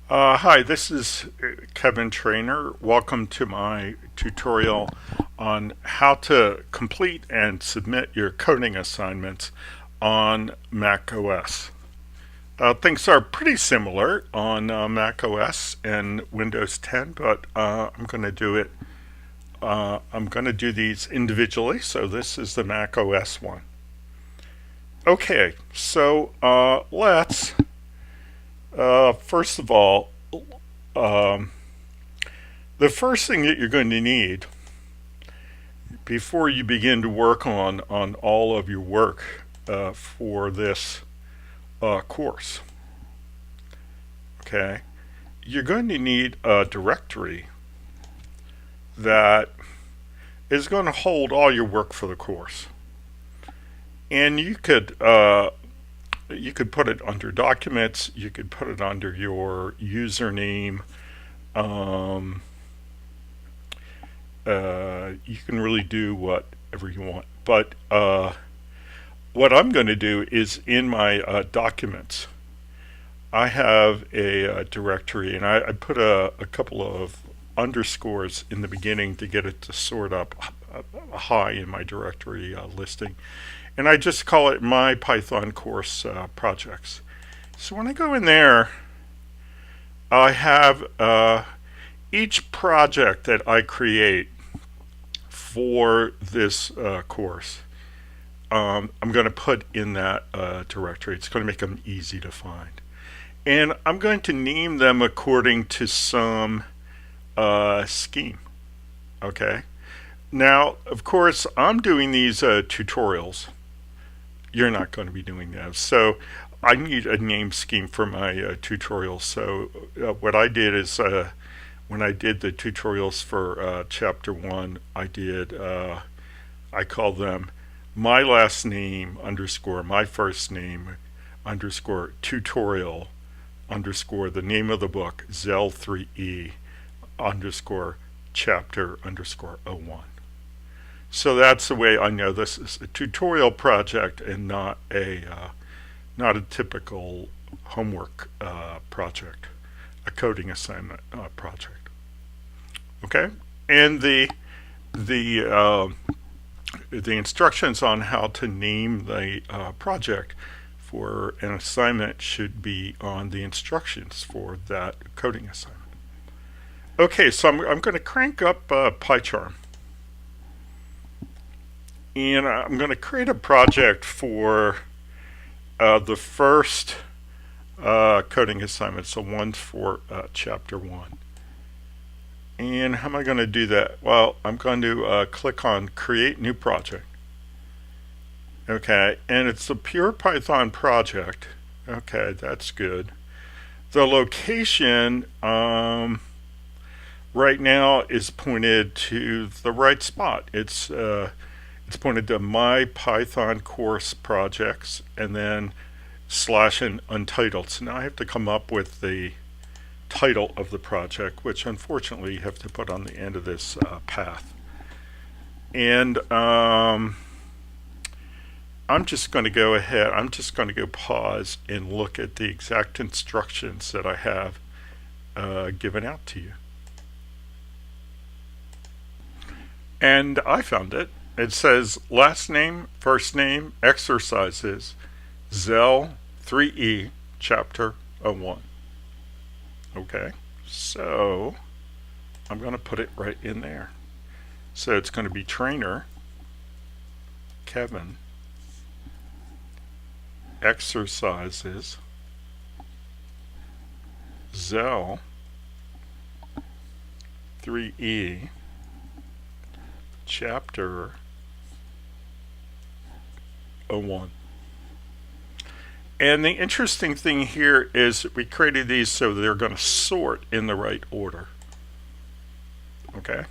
Hi, this is Kevin Trainer. Welcome to my tutorial on how to complete and submit your coding assignments on macOS. Things are pretty similar on macOS and Windows 10, but I'm going to do these individually. So this is the macOS one. Okay, so let's first of all, um, the first thing that you're going to need before you begin to work on all of your work for this course, okay, you're going to need a directory that is going to hold all your work for the course. And you could put it under documents, you could put it under your username. Um, you can really do whatever you want. But what I'm going to do is in my documents, I have a directory, and I put a couple of underscores in the beginning to get it to sort up high in my directory listing. And I just call it my Python course projects. So when I go in there, I have each project that I create for this course. I'm going to put in that directory. It's going to make them easy to find. And I'm going to name them according to some scheme. Okay. Now, of course, I'm doing these tutorials. You're not going to be doing that. So I need a name scheme for my tutorials. So what I did is when I did the tutorials for chapter 1, I called them my last name underscore my first name underscore tutorial underscore the name of the book Zel3E underscore chapter underscore 01. So that's the way I know this is a tutorial project and not a typical homework project, a coding assignment project. Okay, and the the instructions on how to name the project for an assignment should be on the instructions for that coding assignment. Okay, so I'm going to crank up PyCharm. And I'm going to create a project for the first coding assignment, so one for chapter 1. And how am I going to do that? Well, I'm going to click on Create New Project. Okay, and it's a pure Python project. Okay, that's good. The location right now is pointed to the right spot. It's pointed to my Python course projects and then slash and untitled. So now I have to come up with the title of the project, which unfortunately you have to put on the end of this path. And I'm just going to go ahead, I'm just going to go pause and look at the exact instructions that I have given out to you. And I found it. It says last name, first name, exercises, Zel 3E, chapter 01. Okay, so I'm going to put it right in there. So it's going to be trainer, Kevin, exercises, Zel 3E, chapter 01. And the interesting thing here is we created these so they're going to sort in the right order. Okay?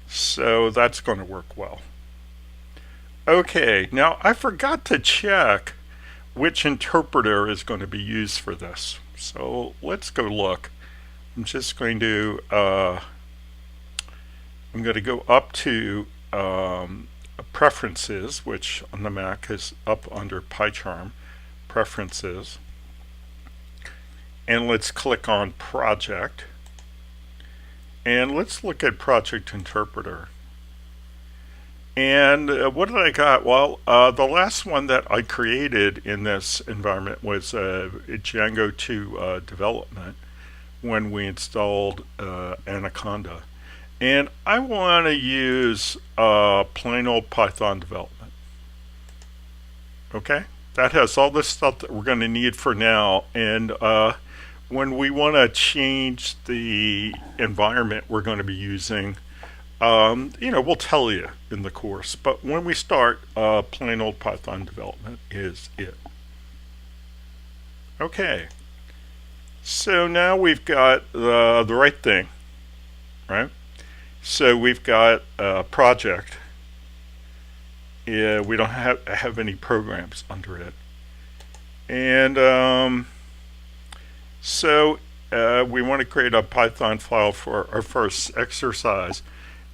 So that's going to work well. Okay, now I forgot to check which interpreter is going to be used for this. So let's go look. I'm just going to go up to preferences, which on the Mac is up under PyCharm, preferences. and let's click on Project, and let's look at Project Interpreter. And what did I got? Well, the last one that I created in this environment was Django 2 development when we installed Anaconda. And I want to use plain old Python development. Okay? That has all the stuff that we're going to need for now. And when we want to change the environment we're going to be using, we'll tell you in the course. But when we start, plain old Python development is it. Okay. So now we've got the right thing, right? So we've got a project. Yeah, we don't have any programs under it. And so we want to create a Python file for our first exercise.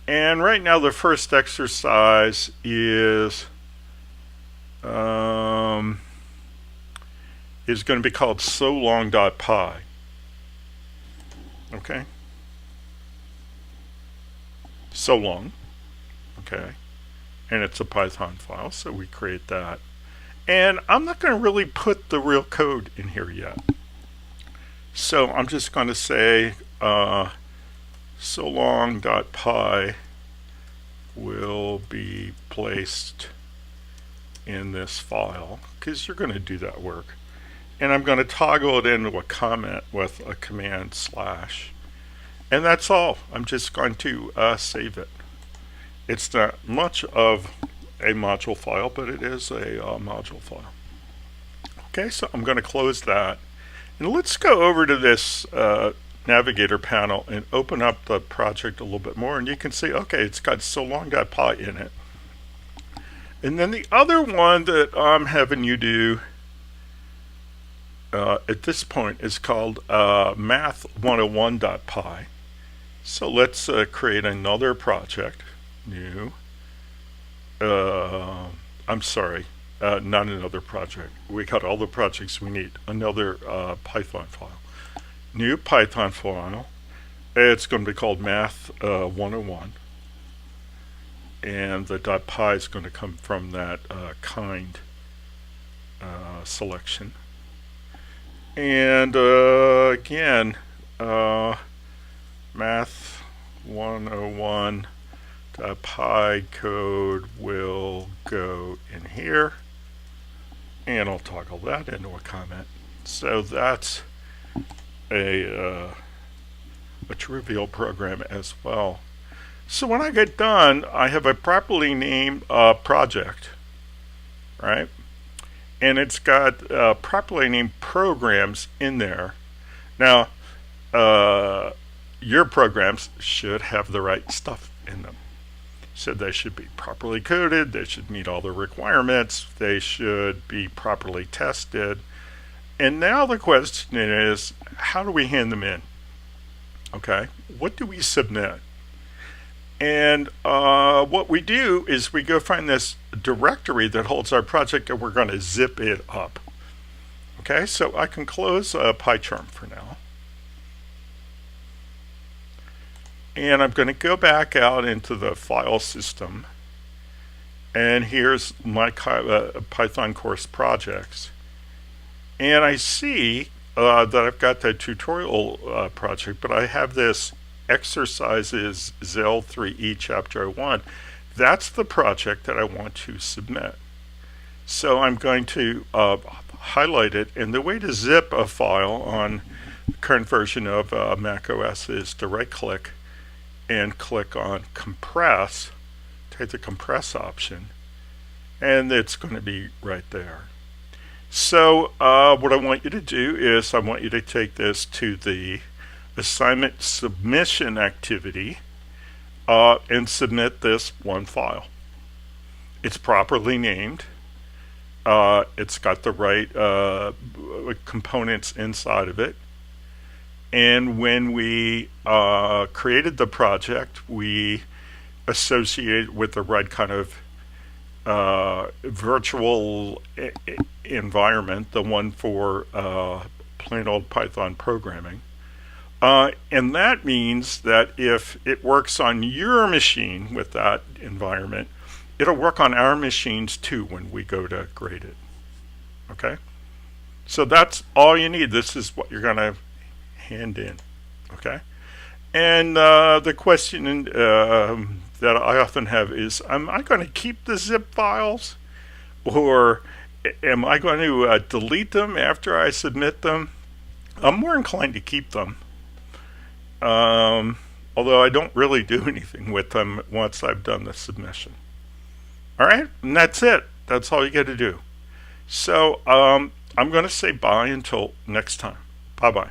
And right now the first exercise is going to be called solong.py. Okay? So long. Okay. And it's a Python file, so we create that. And I'm not going to really put the real code in here yet. So I'm just going to say solong.py will be placed in this file, because you're going to do that work. And I'm going to toggle it into a comment with a command /. And that's all. I'm just going to save it. It's not much of a module file, but it is a module file. Okay, so I'm going to close that. And let's go over to this navigator panel and open up the project a little bit more. And you can see, okay, it's got solong.py in it. And then the other one that I'm having you do at this point is called math101.py. So let's create another project. New. I'm sorry, not another project. We got all the projects we need. Another Python file. New Python file. It's going to be called math101. And the .py is going to come from that kind selection. And again, math101 .py code will go in here, and I'll toggle that into a comment. So that's a trivial program as well. So when I get done, I have a properly named project, right? And it's got properly named programs in there. Now, your programs should have the right stuff in them. So they should be properly coded, they should meet all the requirements, they should be properly tested. And now the question is, how do we hand them in? Okay, what do we submit? And what we do is we go find this directory that holds our project, and we're going to zip it up. Okay, so I can close PyCharm for now. And I'm going to go back out into the file system. And here's my Python course projects. And I see that I've got the tutorial project, but I have this exercises ZEL3E chapter 1. That's the project that I want to submit. So I'm going to highlight it. And the way to zip a file on the current version of macOS is to right click and click on compress, take the compress option, and it's going to be right there. So what I want you to do is I want you to take this to the assignment submission activity and submit this one file. It's properly named. It's got the right components inside of it. And when we created the project, we associated with the right kind of virtual environment, the one for plain old Python programming. And that means that if it works on your machine with that environment, it'll work on our machines too when we go to grade it. Okay? So that's all you need. This is what you're going to hand in. Okay? And the question that I often have is, am I going to keep the zip files? Or am I going to delete them after I submit them? I'm more inclined to keep them. Although I don't really do anything with them once I've done the submission. All right, and that's it. That's all you got to do. So I'm going to say bye until next time. Bye-bye.